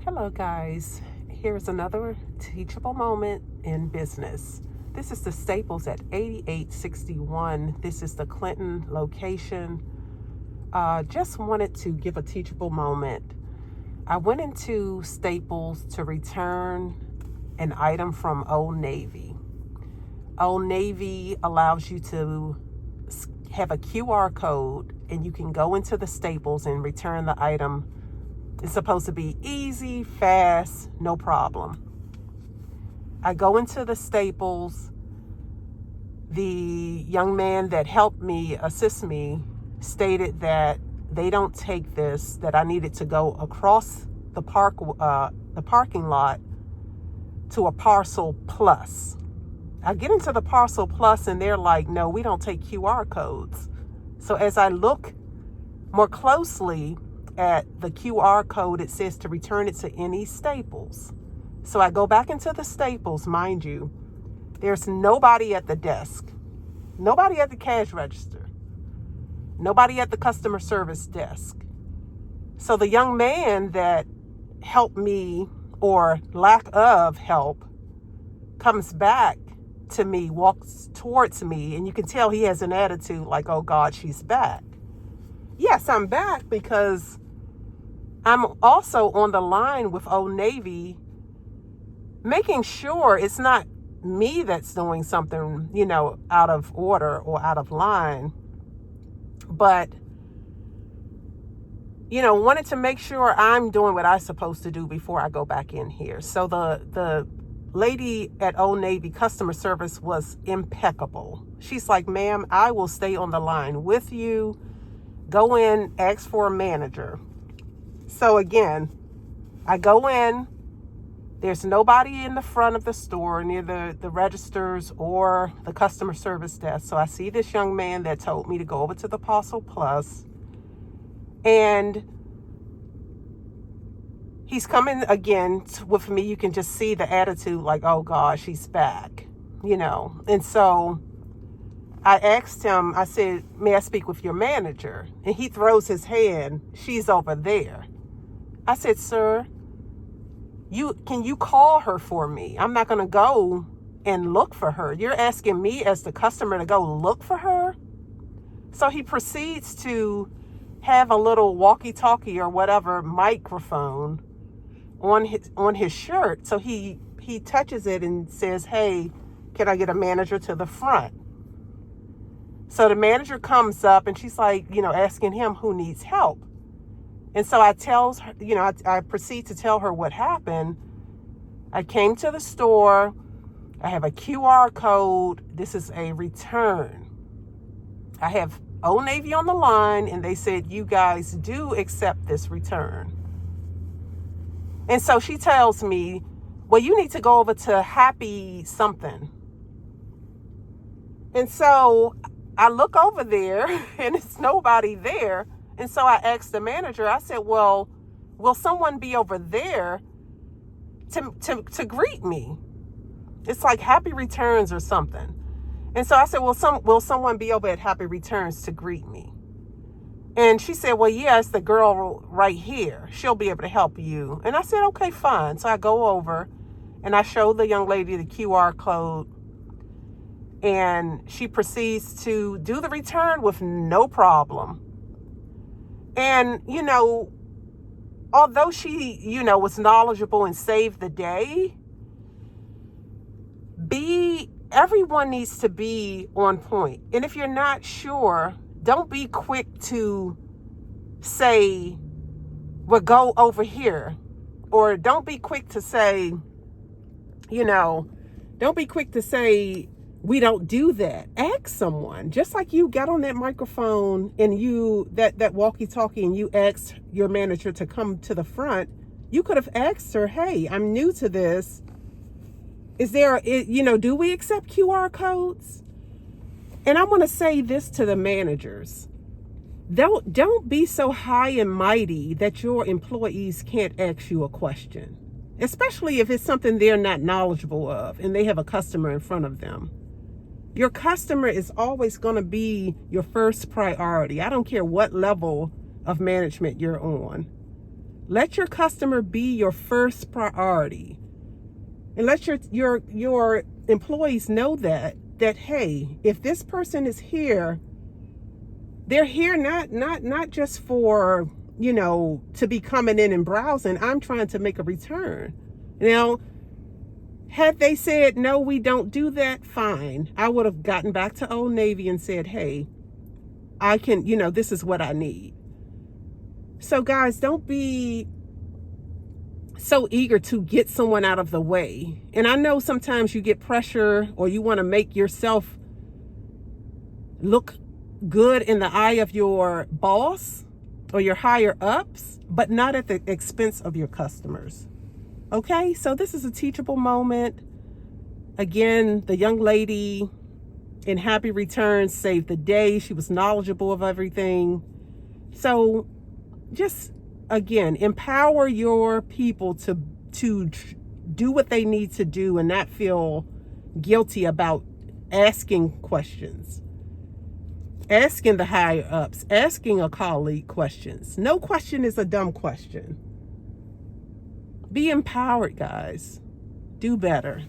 Hello, guys. Here's another teachable moment in business. This is the Staples at 8861. This is the Clinton location. Just wanted to give a teachable moment. I went into Staples to return an item from Old Navy. Old Navy allows you to have a QR code, and you can go into the Staples and return the item. It's supposed to be easy, fast, no problem. I go into the Staples. The young man that helped me, assist me, stated that they don't take this, that I needed to go across the parking lot to a Parcel Plus. I get into the Parcel Plus and they're like, no, we don't take QR codes. So as I look more closely at the QR code, it says to return it to any Staples. So I go back into the Staples, mind you. There's nobody at the desk, nobody at the cash register, nobody at the customer service desk. So the young man that helped me, or lack of help, comes back to me, walks towards me, and you can tell he has an attitude like, oh God, she's back. Yes, I'm back because I'm also on the line with Old Navy, making sure it's not me that's doing something, out of order or out of line. But, wanted to make sure I'm doing what I'm supposed to do before I go back in here. So the lady at Old Navy customer service was impeccable. She's like, ma'am, I will stay on the line with you. Go in, ask for a manager. So again, I go in, there's nobody in the front of the store near the registers or the customer service desk. So I see this young man that told me to go over to the Parcel Plus, and he's coming again with me. You can just see the attitude like, oh God, she's back, And so I asked him, I said, may I speak with your manager? And he throws his hand, she's over there. I said, sir, can you call her for me? I'm not going to go and look for her. You're asking me as the customer to go look for her? So he proceeds to have a little walkie-talkie or whatever microphone on his shirt. So he touches it and says, hey, can I get a manager to the front? So the manager comes up and she's like, asking him who needs help. And so I tells her, I proceed to tell her what happened. I came to the store. I have a QR code. This is a return. I have Old Navy on the line, and they said, you guys do accept this return. And so she tells me, well, you need to go over to Happy something. And so I look over there and it's nobody there. And so I asked the manager, I said, well, will someone be over there to greet me? It's like Happy Returns or something. And so I said, will someone be over at Happy Returns to greet me? And she said, well, yes, the girl right here. She'll be able to help you. And I said, okay, fine. So I go over and I show the young lady the QR code. And she proceeds to do the return with no problem. And, although she, was knowledgeable and saved the day, everyone needs to be on point. And if you're not sure, don't be quick to say, well, go over here. Or don't be quick to say, don't be quick to say, we don't do that. Ask someone, just like you got on that microphone and that walkie-talkie and you asked your manager to come to the front. You could have asked her, hey, I'm new to this. Is there, do we accept QR codes? And I want to say this to the managers. Don't be so high and mighty that your employees can't ask you a question, especially if it's something they're not knowledgeable of and they have a customer in front of them. Your customer is always going to be your first priority. I don't care what level of management you're on. Let your customer be your first priority. And let your employees know that hey, if this person is here, they're here not just for, to be coming in and browsing. I'm trying to make a return. Now, had they said, no, we don't do that, fine. I would have gotten back to Old Navy and said, hey, I can, this is what I need. So guys, don't be so eager to get someone out of the way. And I know sometimes you get pressure, or you want to make yourself look good in the eye of your boss or your higher ups, but not at the expense of your customers. Okay, so this is a teachable moment. Again, the young lady in Happy Returns saved the day. She was knowledgeable of everything. So just, again, empower your people to do what they need to do and not feel guilty about asking questions, asking the higher ups, asking a colleague questions. No question is a dumb question. Be empowered, guys. Do better.